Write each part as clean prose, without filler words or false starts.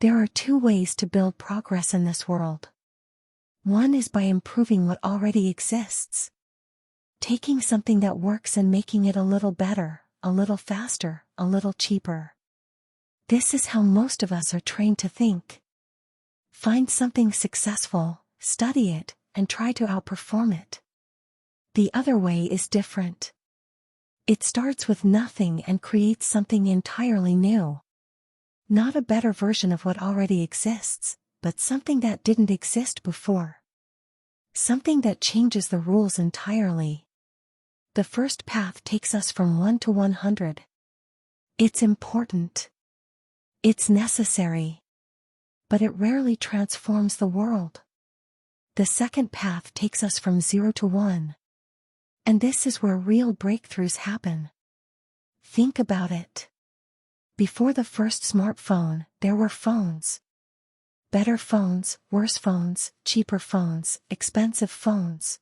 There are two ways to build progress in this world. One is by improving what already exists. Taking something that works and making it a little better, a little faster, a little cheaper. This is how most of us are trained to think. Find something successful, study it, and try to outperform it. The other way is different. It starts with nothing and creates something entirely new. Not a better version of what already exists, but something that didn't exist before. Something that changes the rules entirely. The first path takes us from 1 to 100. It's important. It's necessary. But it rarely transforms the world. The second path takes us from 0 to 1. And this is where real breakthroughs happen. Think about it. Before the first smartphone, there were phones. Better phones, worse phones, cheaper phones, expensive phones.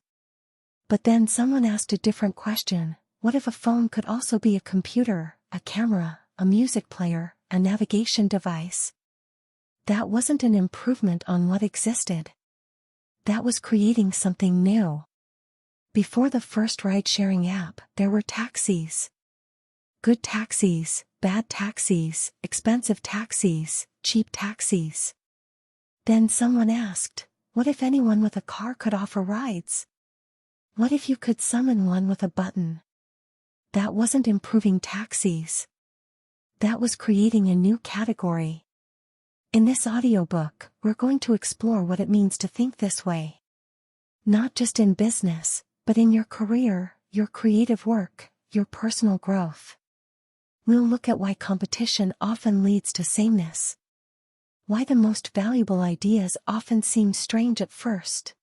But then someone asked a different question. What if a phone could also be a computer, a camera, a music player, a navigation device? That wasn't an improvement on what existed. That was creating something new. Before the first ride-sharing app, there were taxis. Good taxis, bad taxis, expensive taxis, cheap taxis. Then someone asked, what if anyone with a car could offer rides? What if you could summon one with a button? That wasn't improving taxis. That was creating a new category. In this audiobook, we're going to explore what it means to think this way. Not just in business, but in your career, your creative work, your personal growth. We'll look at why competition often leads to sameness. Why the most valuable ideas often seem strange at first.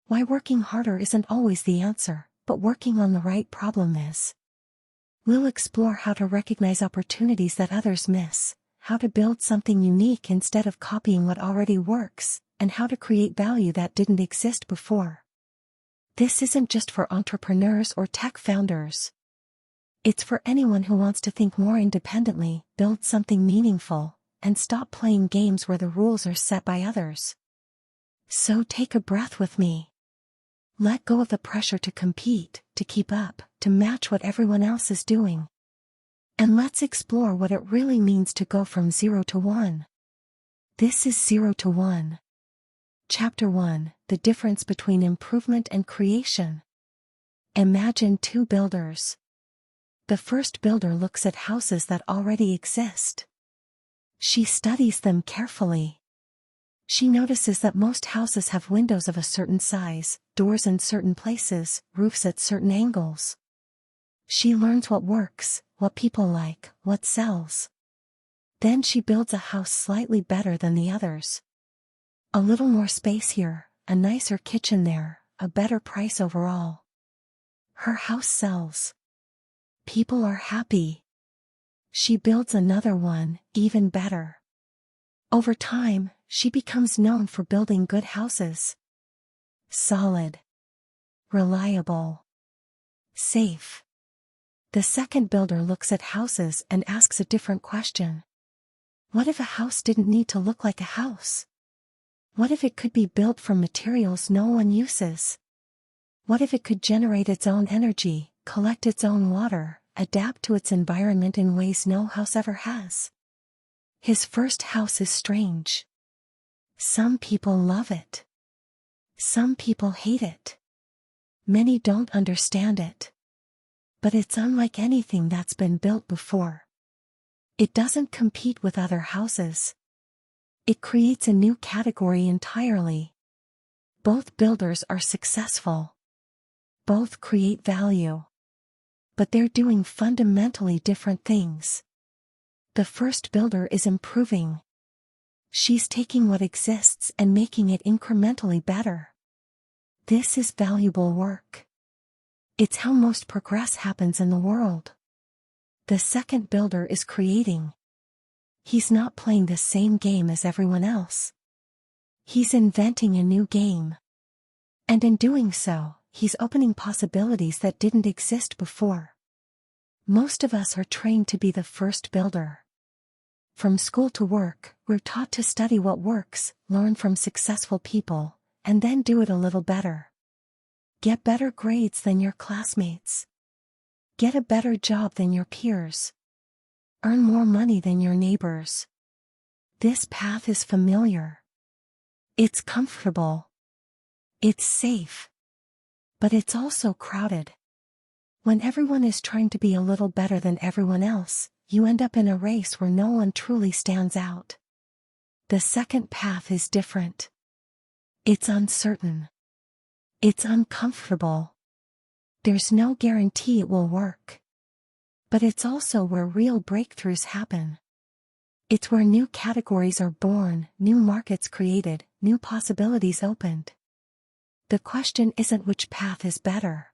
Why working harder isn't always the answer, but working on the right problem is. We'll explore how to recognize opportunities that others miss, how to build something unique instead of copying what already works, and how to create value that didn't exist before. This isn't just for entrepreneurs or tech founders. It's for anyone who wants to think more independently, build something meaningful, and stop playing games where the rules are set by others. So take a breath with me. Let go of the pressure to compete, to keep up, to match what everyone else is doing. And let's explore what it really means to go from 0 to 1. This is 0 to 1. Chapter 1, The Difference Between Improvement and Creation. Imagine two builders. The first builder looks at houses that already exist. She studies them carefully. She notices that most houses have windows of a certain size, doors in certain places, roofs at certain angles. She learns what works, what people like, what sells. Then she builds a house slightly better than the others. A little more space here, a nicer kitchen there, a better price overall. Her house sells. People are happy. She builds another one, even better. Over time, she becomes known for building good houses. Solid. Reliable. Safe. The second builder looks at houses and asks a different question. What if a house didn't need to look like a house? What if it could be built from materials no one uses? What if it could generate its own energy, collect its own water, adapt to its environment in ways no house ever has? His first house is strange. Some people love it. Some people hate it. Many don't understand it. But it's unlike anything that's been built before. It doesn't compete with other houses. It creates a new category entirely. Both builders are successful. Both create value. But they're doing fundamentally different things. The first builder is improving. She's taking what exists and making it incrementally better. This is valuable work. It's how most progress happens in the world. The second builder is creating. He's not playing the same game as everyone else. He's inventing a new game. And in doing so, he's opening possibilities that didn't exist before. Most of us are trained to be the first builder. From school to work, we're taught to study what works, learn from successful people, and then do it a little better. Get better grades than your classmates. Get a better job than your peers. Earn more money than your neighbors. This path is familiar. It's comfortable. It's safe. But it's also crowded. When everyone is trying to be a little better than everyone else, you end up in a race where no one truly stands out. The second path is different. It's uncertain. It's uncomfortable. There's no guarantee it will work. But it's also where real breakthroughs happen. It's where new categories are born, new markets created, new possibilities opened. The question isn't which path is better.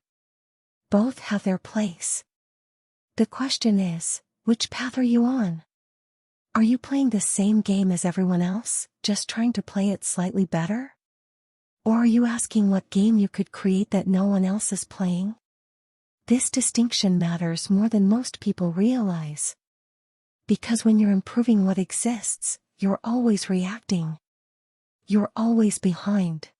Both have their place. The question is, which path are you on? Are you playing the same game as everyone else, just trying to play it slightly better? Or are you asking what game you could create that no one else is playing? This distinction matters more than most people realize. Because when you're improving what exists, you're always reacting. You're always behind.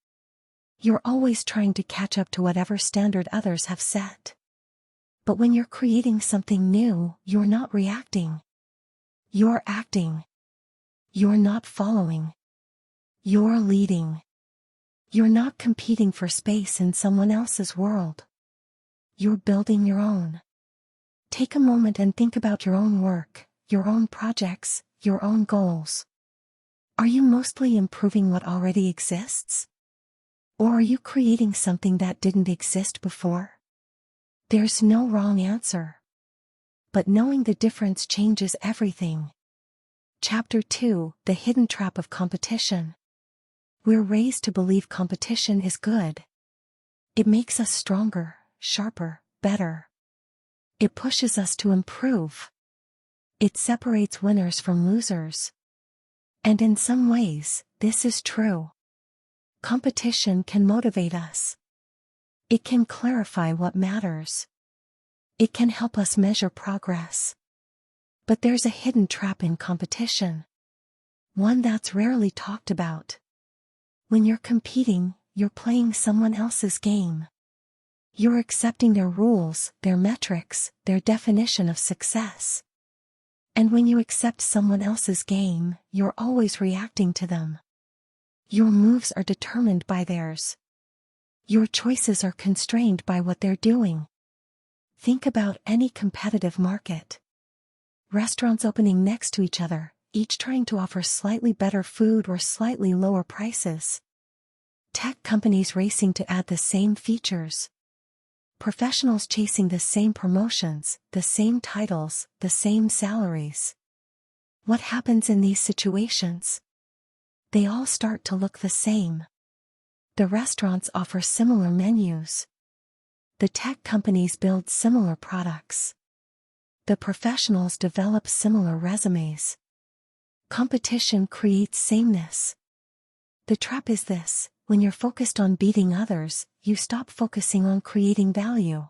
You're always trying to catch up to whatever standard others have set. But when you're creating something new, you're not reacting. You're acting. You're not following. You're leading. You're not competing for space in someone else's world. You're building your own. Take a moment and think about your own work, your own projects, your own goals. Are you mostly improving what already exists? Or are you creating something that didn't exist before? There's no wrong answer. But knowing the difference changes everything. Chapter 2: The Hidden Trap of Competition. We're raised to believe competition is good. It makes us stronger, sharper, better. It pushes us to improve. It separates winners from losers. And in some ways, this is true. Competition can motivate us. It can clarify what matters. It can help us measure progress. But there's a hidden trap in competition. One that's rarely talked about. When you're competing, you're playing someone else's game. You're accepting their rules, their metrics, their definition of success. And when you accept someone else's game, you're always reacting to them. Your moves are determined by theirs. Your choices are constrained by what they're doing. Think about any competitive market. Restaurants opening next to each other, each trying to offer slightly better food or slightly lower prices. Tech companies racing to add the same features. Professionals chasing the same promotions, the same titles, the same salaries. What happens in these situations? They all start to look the same. The restaurants offer similar menus. The tech companies build similar products. The professionals develop similar resumes. Competition creates sameness. The trap is this: when you're focused on beating others, you stop focusing on creating value.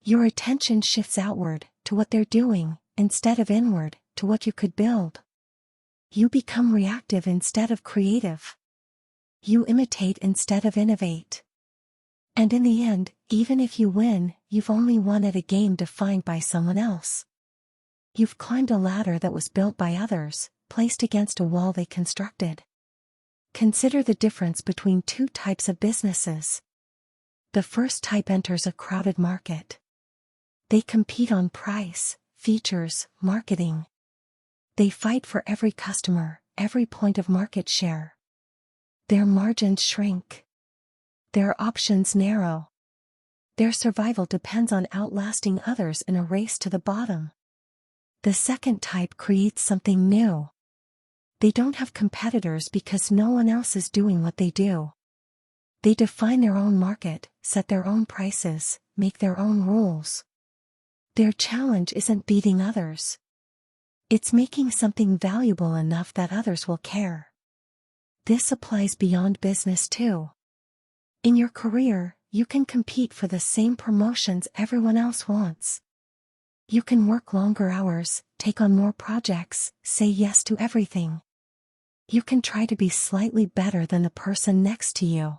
Your attention shifts outward, to what they're doing, instead of inward, to what you could build. You become reactive instead of creative. You imitate instead of innovate. And in the end, even if you win, you've only won at a game defined by someone else. You've climbed a ladder that was built by others, placed against a wall they constructed. Consider the difference between two types of businesses. The first type enters a crowded market. They compete on price, features, marketing. They fight for every customer, every point of market share. Their margins shrink. Their options narrow. Their survival depends on outlasting others in a race to the bottom. The second type creates something new. They don't have competitors because no one else is doing what they do. They define their own market, set their own prices, make their own rules. Their challenge isn't beating others. It's making something valuable enough that others will care. This applies beyond business too. In your career, you can compete for the same promotions everyone else wants. You can work longer hours, take on more projects, say yes to everything. You can try to be slightly better than the person next to you.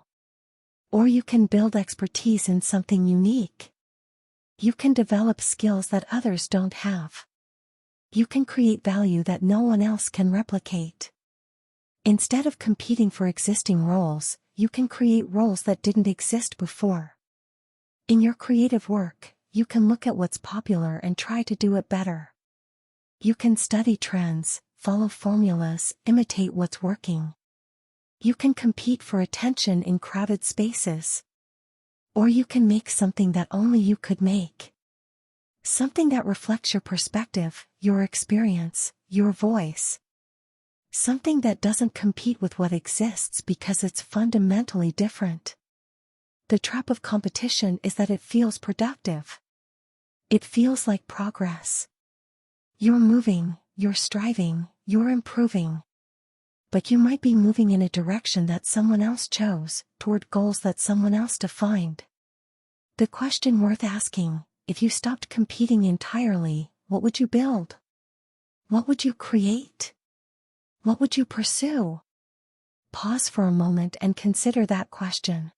Or you can build expertise in something unique. You can develop skills that others don't have. You can create value that no one else can replicate. Instead of competing for existing roles, you can create roles that didn't exist before. In your creative work, you can look at what's popular and try to do it better. You can study trends, follow formulas, imitate what's working. You can compete for attention in crowded spaces. Or you can make something that only you could make. Something that reflects your perspective, your experience, your voice. Something that doesn't compete with what exists because it's fundamentally different. The trap of competition is that it feels productive. It feels like progress. You're moving, you're striving, you're improving. But you might be moving in a direction that someone else chose, toward goals that someone else defined. The question worth asking, if you stopped competing entirely, what would you build? What would you create? What would you pursue? Pause for a moment and consider that question.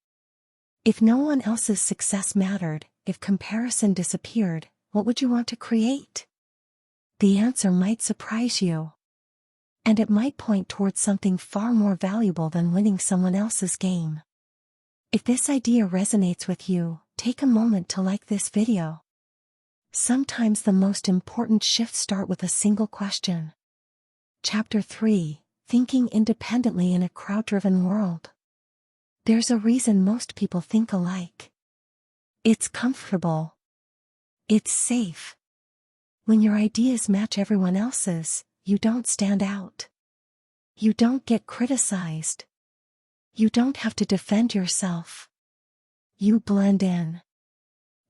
If no one else's success mattered, if comparison disappeared, what would you want to create? The answer might surprise you. And it might point towards something far more valuable than winning someone else's game. If this idea resonates with you, take a moment to like this video. Sometimes the most important shifts start with a single question. Chapter 3: Thinking Independently in a Crowd-Driven World. There's a reason most people think alike. It's comfortable. It's safe. When your ideas match everyone else's, you don't stand out. You don't get criticized. You don't have to defend yourself. You blend in.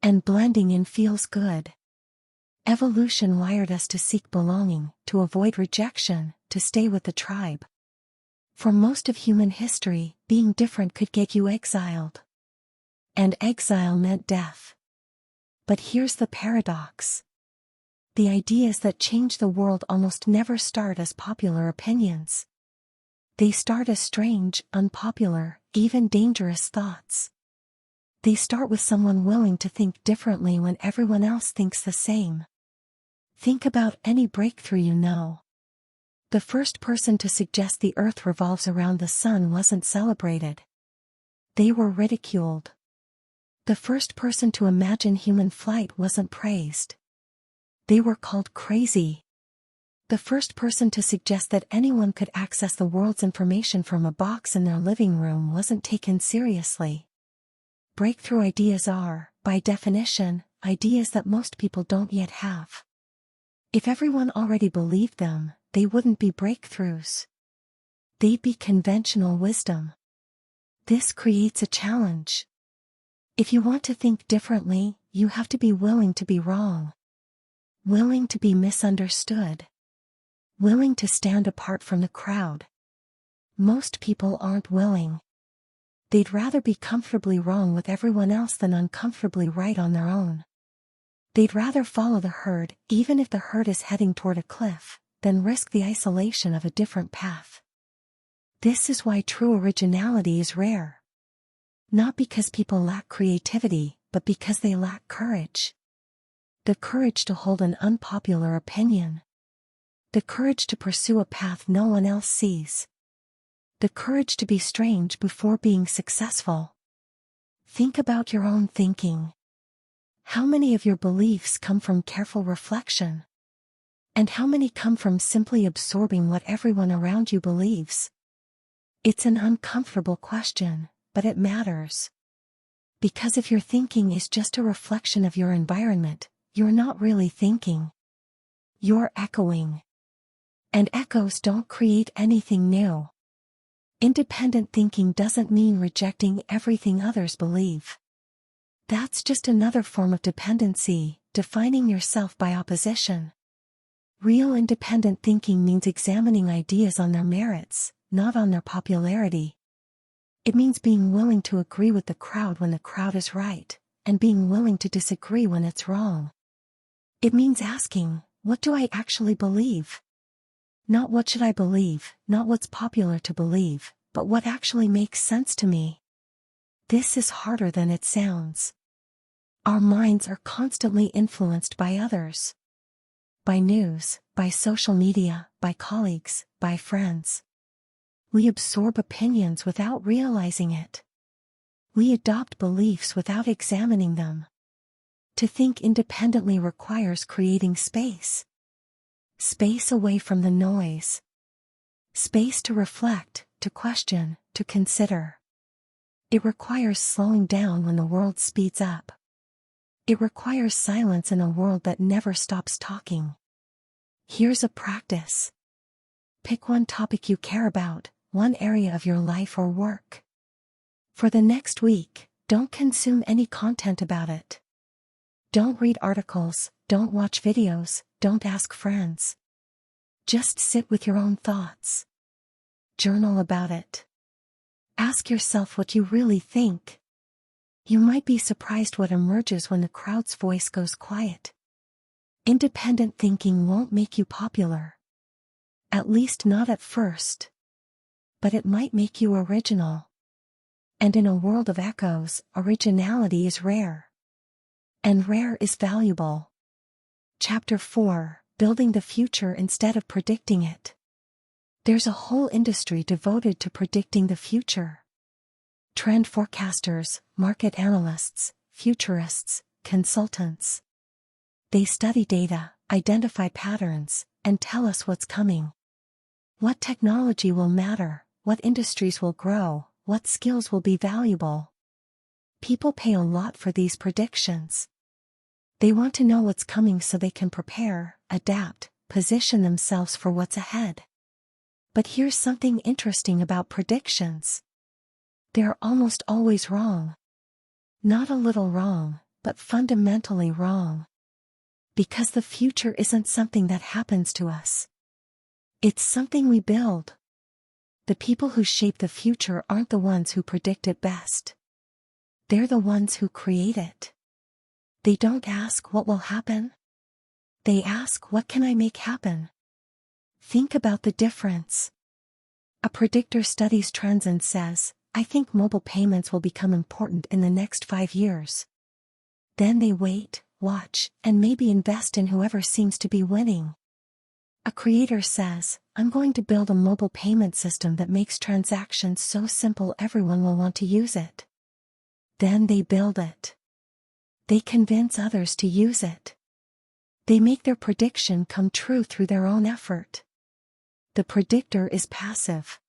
And blending in feels good. Evolution wired us to seek belonging, to avoid rejection, to stay with the tribe. For most of human history, being different could get you exiled. And exile meant death. But here's the paradox. The ideas that change the world almost never start as popular opinions. They start as strange, unpopular, even dangerous thoughts. They start with someone willing to think differently when everyone else thinks the same. Think about any breakthrough you know. The first person to suggest the earth revolves around the sun wasn't celebrated. They were ridiculed. The first person to imagine human flight wasn't praised. They were called crazy. The first person to suggest that anyone could access the world's information from a box in their living room wasn't taken seriously. Breakthrough ideas are, by definition, ideas that most people don't yet have. If everyone already believed them, they wouldn't be breakthroughs. They'd be conventional wisdom. This creates a challenge. If you want to think differently, you have to be willing to be wrong. Willing to be misunderstood. Willing to stand apart from the crowd. Most people aren't willing. They'd rather be comfortably wrong with everyone else than uncomfortably right on their own. They'd rather follow the herd, even if the herd is heading toward a cliff, than risk the isolation of a different path. This is why true originality is rare. Not because people lack creativity, but because they lack courage. The courage to hold an unpopular opinion. The courage to pursue a path no one else sees. The courage to be strange before being successful. Think about your own thinking. How many of your beliefs come from careful reflection? And how many come from simply absorbing what everyone around you believes? It's an uncomfortable question, but it matters. Because if your thinking is just a reflection of your environment, you're not really thinking. You're echoing. And echoes don't create anything new. Independent thinking doesn't mean rejecting everything others believe. That's just another form of dependency, defining yourself by opposition. Real independent thinking means examining ideas on their merits, not on their popularity. It means being willing to agree with the crowd when the crowd is right, and being willing to disagree when it's wrong. It means asking, what do I actually believe? Not what should I believe, not what's popular to believe, but what actually makes sense to me. This is harder than it sounds. Our minds are constantly influenced by others. By news, by social media, by colleagues, by friends. We absorb opinions without realizing it. We adopt beliefs without examining them. To think independently requires creating space. Space away from the noise. Space to reflect, to question, to consider. It requires slowing down when the world speeds up. It requires silence in a world that never stops talking. Here's a practice. Pick one topic you care about, one area of your life or work. For the next week, don't consume any content about it. Don't read articles, don't watch videos, don't ask friends. Just sit with your own thoughts. Journal about it. Ask yourself what you really think. You might be surprised what emerges when the crowd's voice goes quiet. Independent thinking won't make you popular. At least not at first. But it might make you original. And in a world of echoes, originality is rare. And rare is valuable. Chapter 4, Building the Future Instead of Predicting It. There's a whole industry devoted to predicting the future. Trend forecasters, market analysts, futurists, consultants. They study data, identify patterns, and tell us what's coming. What technology will matter, what industries will grow, what skills will be valuable. People pay a lot for these predictions. They want to know what's coming so they can prepare, adapt, position themselves for what's ahead. But here's something interesting about predictions. They're almost always wrong. Not a little wrong, but fundamentally wrong. Because the future isn't something that happens to us. It's something we build. The people who shape the future aren't the ones who predict it best. They're the ones who create it. They don't ask what will happen. They ask what can I make happen? Think about the difference. A predictor studies trends and says, I think mobile payments will become important in the next 5 years. Then they wait, watch, and maybe invest in whoever seems to be winning. A creator says, I'm going to build a mobile payment system that makes transactions so simple everyone will want to use it. Then they build it. They convince others to use it. They make their prediction come true through their own effort. The predictor is passive.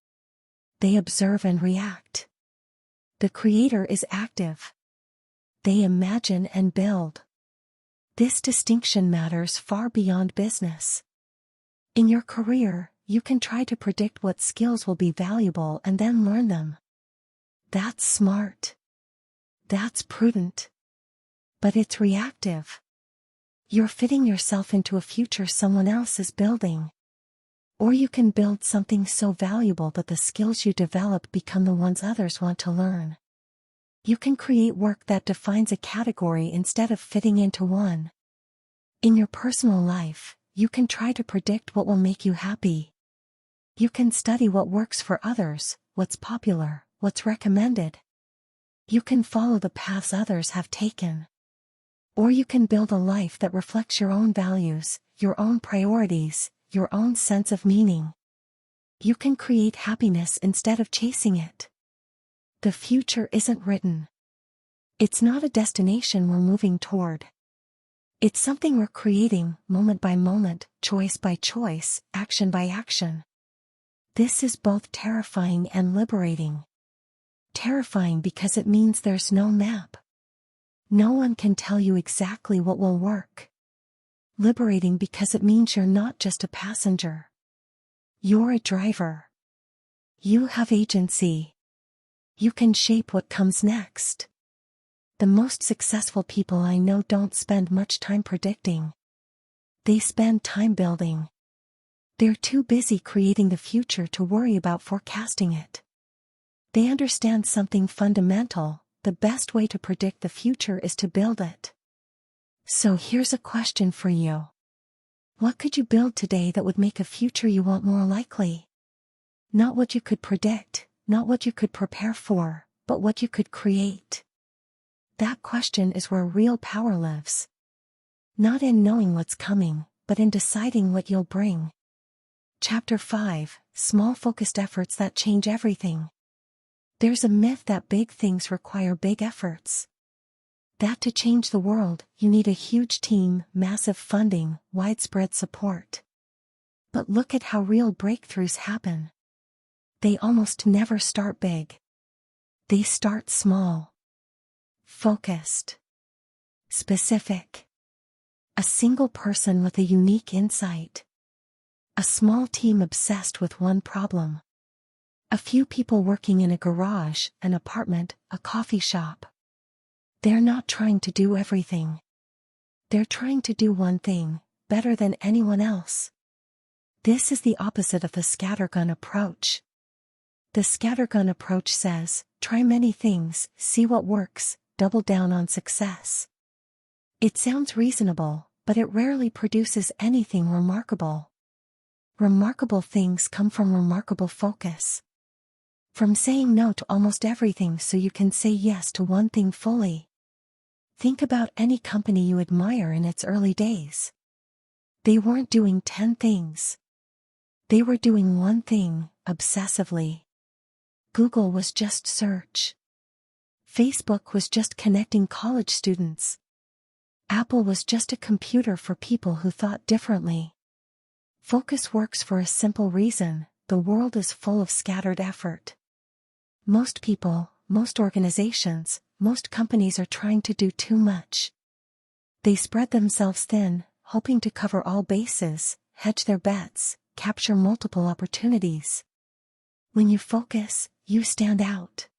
They observe and react. The creator is active. They imagine and build. This distinction matters far beyond business. In your career, you can try to predict what skills will be valuable and then learn them. That's smart. That's prudent. But it's reactive. You're fitting yourself into a future someone else is building. Or you can build something so valuable that the skills you develop become the ones others want to learn. You can create work that defines a category instead of fitting into one. In your personal life, you can try to predict what will make you happy. You can study what works for others, what's popular, what's recommended. You can follow the paths others have taken. Or you can build a life that reflects your own values, your own priorities, your own sense of meaning. You can create happiness instead of chasing it. The future isn't written. It's not a destination we're moving toward. It's something we're creating, moment by moment, choice by choice, action by action. This is both terrifying and liberating. Terrifying because it means there's no map. No one can tell you exactly what will work. Liberating because it means you're not just a passenger. You're a driver. You have agency. You can shape what comes next. The most successful people I know don't spend much time predicting. They spend time building. They're too busy creating the future to worry about forecasting it. They understand something fundamental: the best way to predict the future is to build it. So here's a question for you. What could you build today that would make a future you want more likely? Not what you could predict, not what you could prepare for, but what you could create. That question is where real power lives. Not in knowing what's coming, but in deciding what you'll bring. Chapter 5, Small Focused Efforts That Change Everything. There's a myth that big things require big efforts. That to change the world, you need a huge team, massive funding, widespread support. But look at how real breakthroughs happen. They almost never start big. They start small. Focused. Specific. A single person with a unique insight. A small team obsessed with one problem. A few people working in a garage, an apartment, a coffee shop. They're not trying to do everything. They're trying to do one thing, better than anyone else. This is the opposite of the scattergun approach. The scattergun approach says, try many things, see what works, double down on success. It sounds reasonable, but it rarely produces anything remarkable. Remarkable things come from remarkable focus. From saying no to almost everything so you can say yes to one thing fully. Think about any company you admire in its early days. They weren't doing 10 things. They were doing one thing, obsessively. Google was just search. Facebook was just connecting college students. Apple was just a computer for people who thought differently. Focus works for a simple reason: the world is full of scattered effort. Most people, most organizations, most companies are trying to do too much. They spread themselves thin, hoping to cover all bases, hedge their bets, capture multiple opportunities. When you focus, you stand out.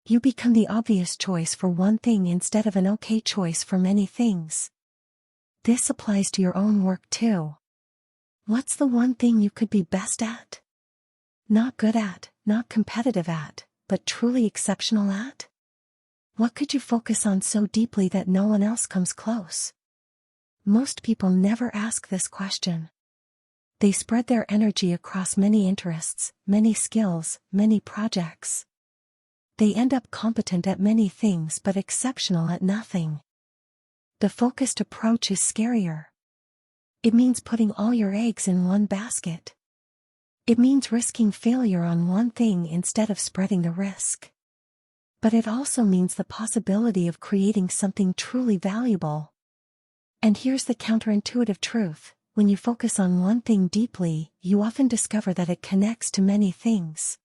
You become the obvious choice for one thing instead of an okay choice for many things. This applies to your own work too. What's the one thing you could be best at? Not good at, not competitive at, but truly exceptional at? What could you focus on so deeply that no one else comes close? Most people never ask this question. They spread their energy across many interests, many skills, many projects. They end up competent at many things but exceptional at nothing. The focused approach is scarier. It means putting all your eggs in one basket. It means risking failure on one thing instead of spreading the risk. But it also means the possibility of creating something truly valuable. And here's the counterintuitive truth: when you focus on one thing deeply, you often discover that it connects to many things.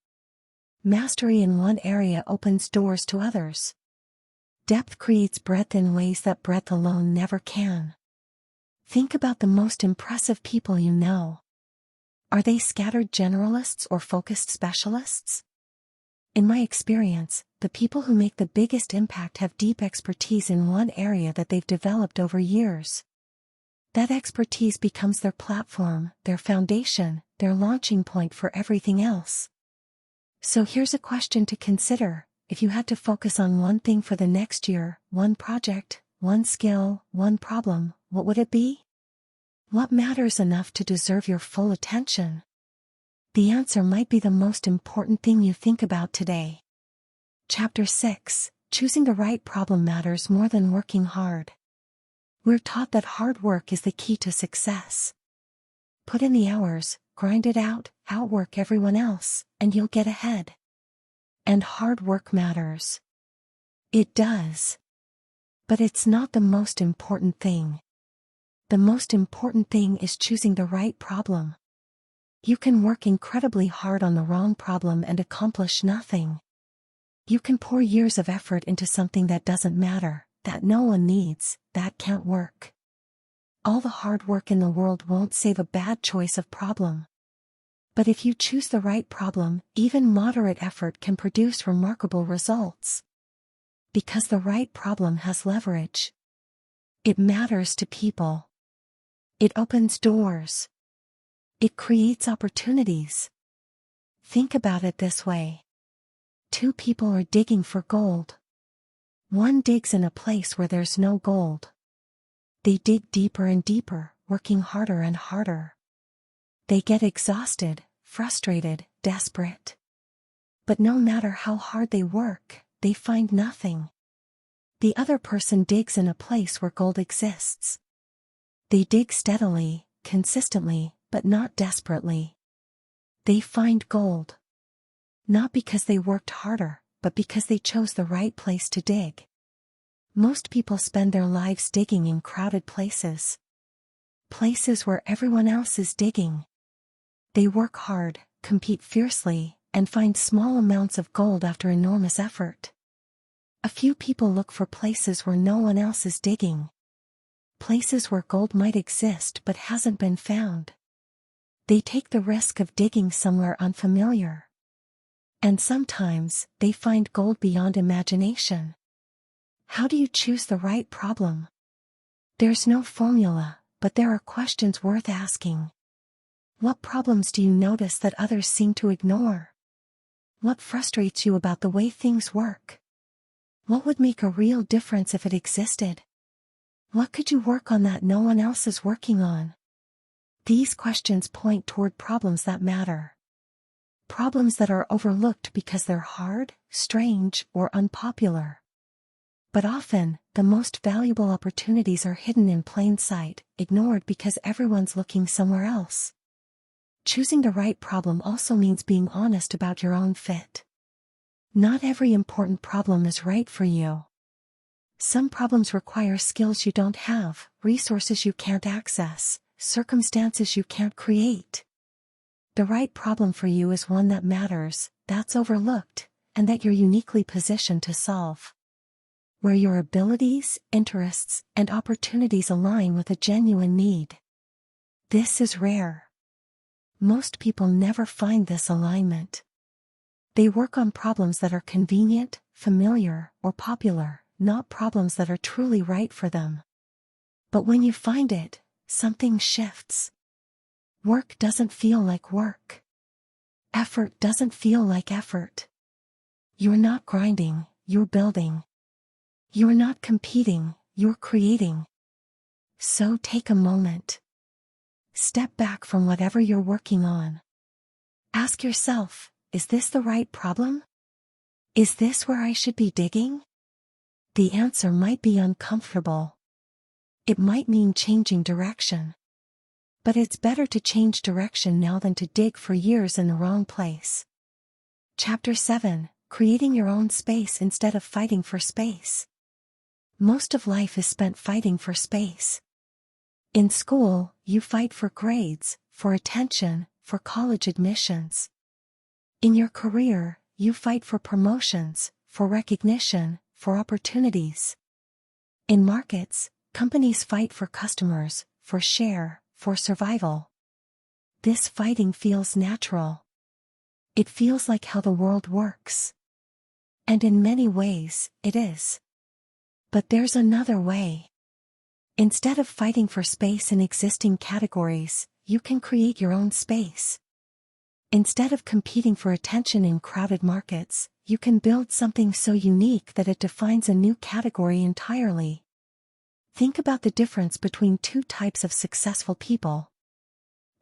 Mastery in one area opens doors to others. Depth creates breadth in ways that breadth alone never can. Think about the most impressive people you know. Are they scattered generalists or focused specialists? In my experience, the people who make the biggest impact have deep expertise in one area that they've developed over years. That expertise becomes their platform, their foundation, their launching point for everything else. So here's a question to consider: if you had to focus on one thing for the next year, one project, one skill, one problem, what would it be? What matters enough to deserve your full attention? The answer might be the most important thing you think about today. Chapter 6, Choosing the Right Problem Matters More Than Working Hard. We're taught that hard work is the key to success. Put in the hours, grind it out, outwork everyone else, and you'll get ahead. And hard work matters. It does. But it's not the most important thing. The most important thing is choosing the right problem. You can work incredibly hard on the wrong problem and accomplish nothing. You can pour years of effort into something that doesn't matter, that no one needs, that can't work. All the hard work in the world won't save a bad choice of problem. But if you choose the right problem, even moderate effort can produce remarkable results. Because the right problem has leverage. It matters to people. It opens doors. It creates opportunities. Think about it this way. Two people are digging for gold. One digs in a place where there's no gold. They dig deeper and deeper, working harder and harder. They get exhausted, frustrated, desperate. But no matter how hard they work, they find nothing. The other person digs in a place where gold exists. They dig steadily, consistently, but not desperately. They find gold. Not because they worked harder, but because they chose the right place to dig. Most people spend their lives digging in crowded places. Places where everyone else is digging. They work hard, compete fiercely, and find small amounts of gold after enormous effort. A few people look for places where no one else is digging. Places where gold might exist but hasn't been found. They take the risk of digging somewhere unfamiliar. And sometimes, they find gold beyond imagination. How do you choose the right problem? There's no formula, but there are questions worth asking. What problems do you notice that others seem to ignore? What frustrates you about the way things work? What would make a real difference if it existed? What could you work on that no one else is working on? These questions point toward problems that matter. Problems that are overlooked because they're hard, strange, or unpopular. But often, the most valuable opportunities are hidden in plain sight, ignored because everyone's looking somewhere else. Choosing the right problem also means being honest about your own fit. Not every important problem is right for you. Some problems require skills you don't have, resources you can't access, circumstances you can't create. The right problem for you is one that matters, that's overlooked, and that you're uniquely positioned to solve. Where your abilities, interests, and opportunities align with a genuine need. This is rare. Most people never find this alignment. They work on problems that are convenient, familiar, or popular, not problems that are truly right for them. But when you find it, something shifts. Work doesn't feel like work. Effort doesn't feel like effort. You're not grinding, you're building. You're not competing, you're creating. So take a moment. Step back from whatever you're working on. Ask yourself, is this the right problem? Is this where I should be digging? The answer might be uncomfortable. It might mean changing direction. But it's better to change direction now than to dig for years in the wrong place. Chapter 7: Creating Your Own Space Instead of Fighting for Space. Most of life is spent fighting for space. In school, you fight for grades, for attention, for college admissions. In your career, you fight for promotions, for recognition, for opportunities. In markets, companies fight for customers, for share, for survival. This fighting feels natural. It feels like how the world works. And in many ways, it is. But there's another way. Instead of fighting for space in existing categories, you can create your own space. Instead of competing for attention in crowded markets, you can build something so unique that it defines a new category entirely. Think about the difference between two types of successful people.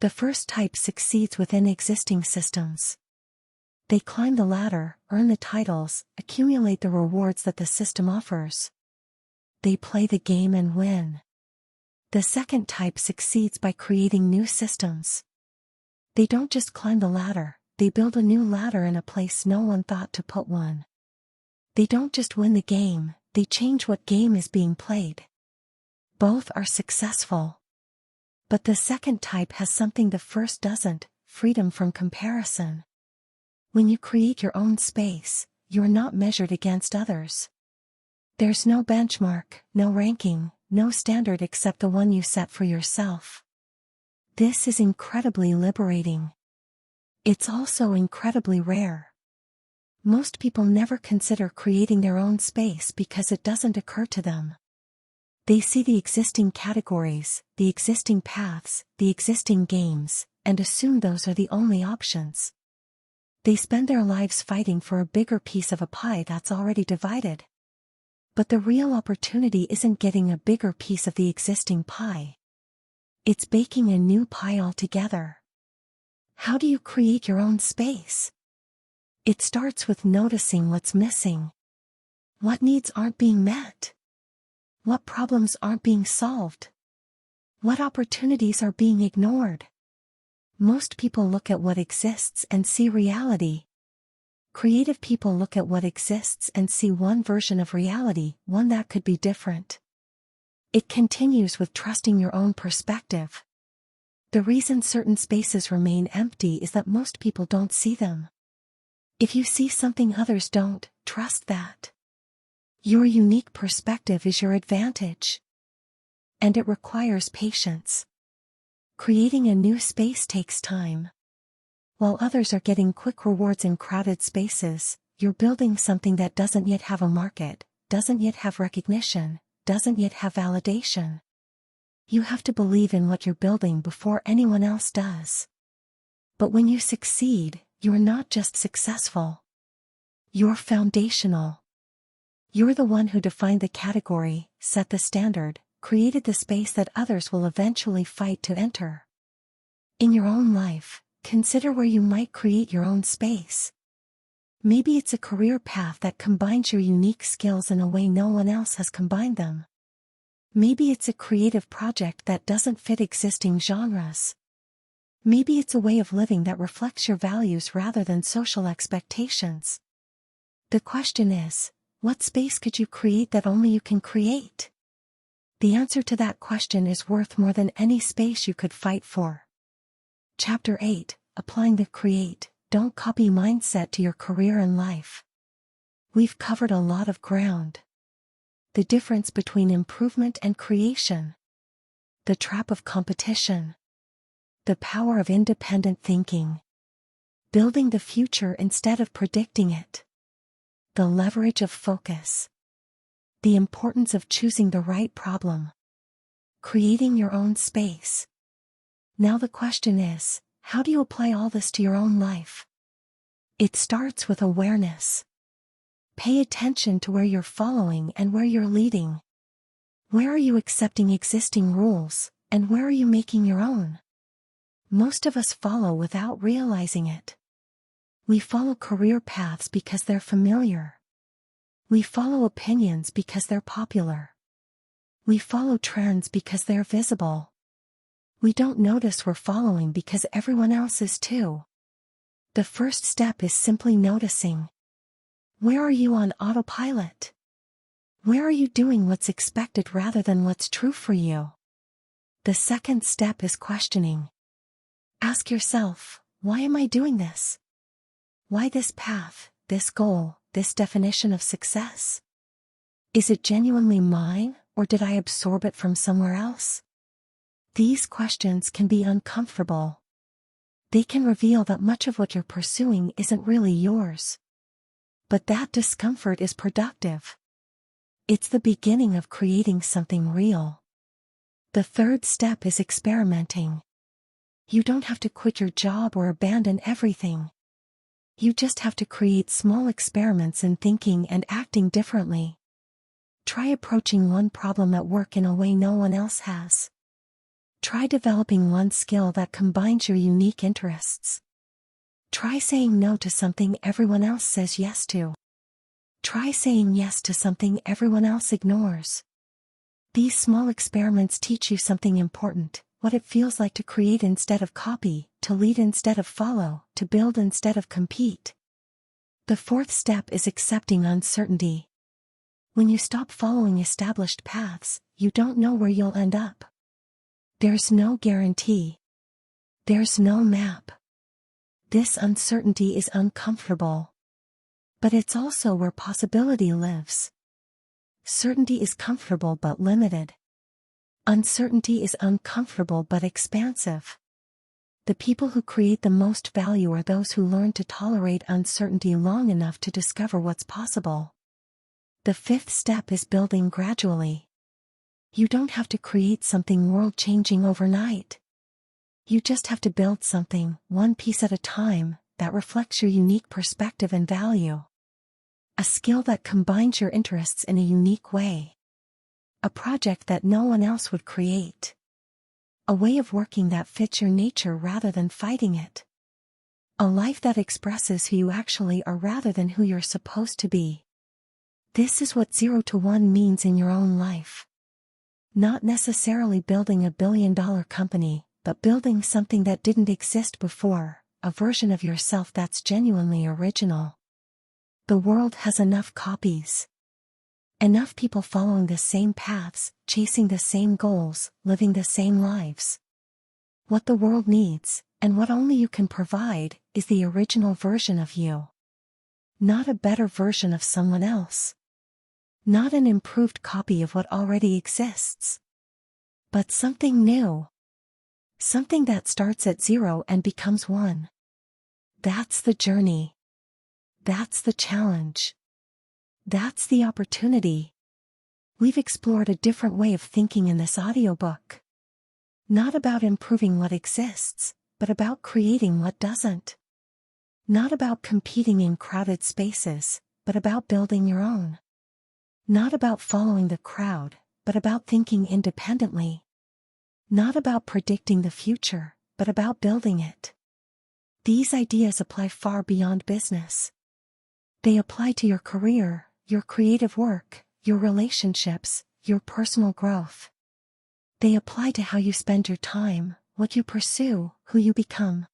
The first type succeeds within existing systems. They climb the ladder, earn the titles, accumulate the rewards that the system offers. They play the game and win. The second type succeeds by creating new systems. They don't just climb the ladder, they build a new ladder in a place no one thought to put one. They don't just win the game, they change what game is being played. Both are successful. But the second type has something the first doesn't: freedom from comparison. When you create your own space, you're not measured against others. There's no benchmark, no ranking, no standard except the one you set for yourself. This is incredibly liberating. It's also incredibly rare. Most people never consider creating their own space because it doesn't occur to them. They see the existing categories, the existing paths, the existing games, and assume those are the only options. They spend their lives fighting for a bigger piece of a pie that's already divided. But the real opportunity isn't getting a bigger piece of the existing pie. It's baking a new pie altogether. How do you create your own space? It starts with noticing what's missing. What needs aren't being met? What problems aren't being solved? What opportunities are being ignored? Most people look at what exists and see reality. Creative people look at what exists and see one version of reality, one that could be different. It continues with trusting your own perspective. The reason certain spaces remain empty is that most people don't see them. If you see something others don't, trust that. Your unique perspective is your advantage. And it requires patience. Creating a new space takes time. While others are getting quick rewards in crowded spaces, you're building something that doesn't yet have a market, doesn't yet have recognition, doesn't yet have validation. You have to believe in what you're building before anyone else does. But when you succeed, you're not just successful. You're foundational. You're the one who defined the category, set the standard, created the space that others will eventually fight to enter. In your own life, consider where you might create your own space. Maybe it's a career path that combines your unique skills in a way no one else has combined them. Maybe it's a creative project that doesn't fit existing genres. Maybe it's a way of living that reflects your values rather than social expectations. The question is, what space could you create that only you can create? The answer to that question is worth more than any space you could fight for. Chapter 8, Applying the Create, Don't Copy mindset to your career and life. We've covered a lot of ground. The difference between improvement and creation. The trap of competition. The power of independent thinking. Building the future instead of predicting it. The leverage of focus. The importance of choosing the right problem. Creating your own space. Now the question is, how do you apply all this to your own life? It starts with awareness. Pay attention to where you're following and where you're leading. Where are you accepting existing rules, and where are you making your own? Most of us follow without realizing it. We follow career paths because they're familiar. We follow opinions because they're popular. We follow trends because they're visible. We don't notice we're following because everyone else is too. The first step is simply noticing. Where are you on autopilot? Where are you doing what's expected rather than what's true for you? The second step is questioning. Ask yourself, why am I doing this? Why this path, this goal, this definition of success? Is it genuinely mine, or did I absorb it from somewhere else? These questions can be uncomfortable. They can reveal that much of what you're pursuing isn't really yours. But that discomfort is productive. It's the beginning of creating something real. The third step is experimenting. You don't have to quit your job or abandon everything. You just have to create small experiments in thinking and acting differently. Try approaching one problem at work in a way no one else has. Try developing one skill that combines your unique interests. Try saying no to something everyone else says yes to. Try saying yes to something everyone else ignores. These small experiments teach you something important, what it feels like to create instead of copy, to lead instead of follow, to build instead of compete. The fourth step is accepting uncertainty. When you stop following established paths, you don't know where you'll end up. There's no guarantee. There's no map. This uncertainty is uncomfortable. But it's also where possibility lives. Certainty is comfortable but limited. Uncertainty is uncomfortable but expansive. The people who create the most value are those who learn to tolerate uncertainty long enough to discover what's possible. The fifth step is building gradually. You don't have to create something world-changing overnight. You just have to build something, one piece at a time, that reflects your unique perspective and value. A skill that combines your interests in a unique way. A project that no one else would create. A way of working that fits your nature rather than fighting it. A life that expresses who you actually are rather than who you're supposed to be. This is what 0 to 1 means in your own life. Not necessarily building a billion-dollar company, but building something that didn't exist before, a version of yourself that's genuinely original. The world has enough copies. Enough people following the same paths, chasing the same goals, living the same lives. What the world needs, and what only you can provide, is the original version of you. Not a better version of someone else. Not an improved copy of what already exists. But something new. Something that starts at 0 and becomes 1. That's the journey. That's the challenge. That's the opportunity. We've explored a different way of thinking in this audiobook. Not about improving what exists, but about creating what doesn't. Not about competing in crowded spaces, but about building your own. Not about following the crowd, but about thinking independently. Not about predicting the future, but about building it. These ideas apply far beyond business. They apply to your career, your creative work, your relationships, your personal growth. They apply to how you spend your time, what you pursue, who you become.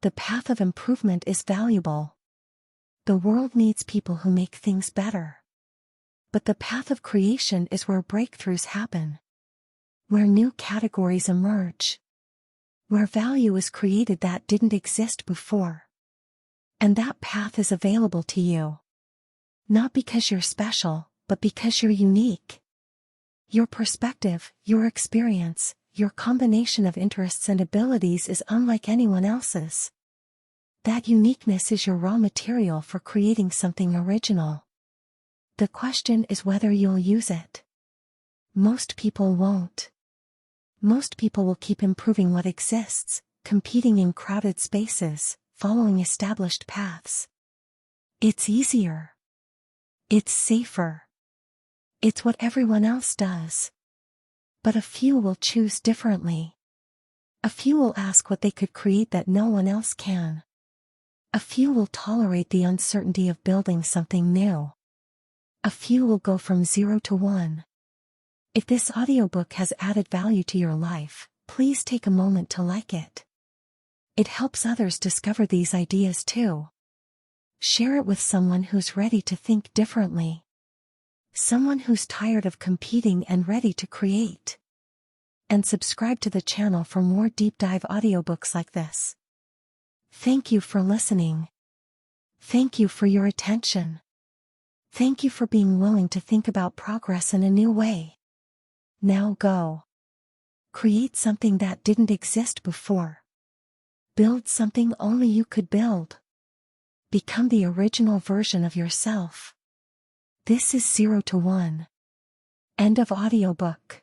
The path of improvement is valuable. The world needs people who make things better. But the path of creation is where breakthroughs happen. Where new categories emerge. Where value is created that didn't exist before. And that path is available to you. Not because you're special, but because you're unique. Your perspective, your experience, your combination of interests and abilities is unlike anyone else's. That uniqueness is your raw material for creating something original. The question is whether you'll use it. Most people won't. Most people will keep improving what exists, competing in crowded spaces, following established paths. It's easier. It's safer. It's what everyone else does. But a few will choose differently. A few will ask what they could create that no one else can. A few will tolerate the uncertainty of building something new. A few will go from 0 to 1. If this audiobook has added value to your life, please take a moment to like it. It helps others discover these ideas too. Share it with someone who's ready to think differently. Someone who's tired of competing and ready to create. And subscribe to the channel for more deep dive audiobooks like this. Thank you for listening. Thank you for your attention. Thank you for being willing to think about progress in a new way. Now go. Create something that didn't exist before. Build something only you could build. Become the original version of yourself. This is 0 to 1. End of audiobook.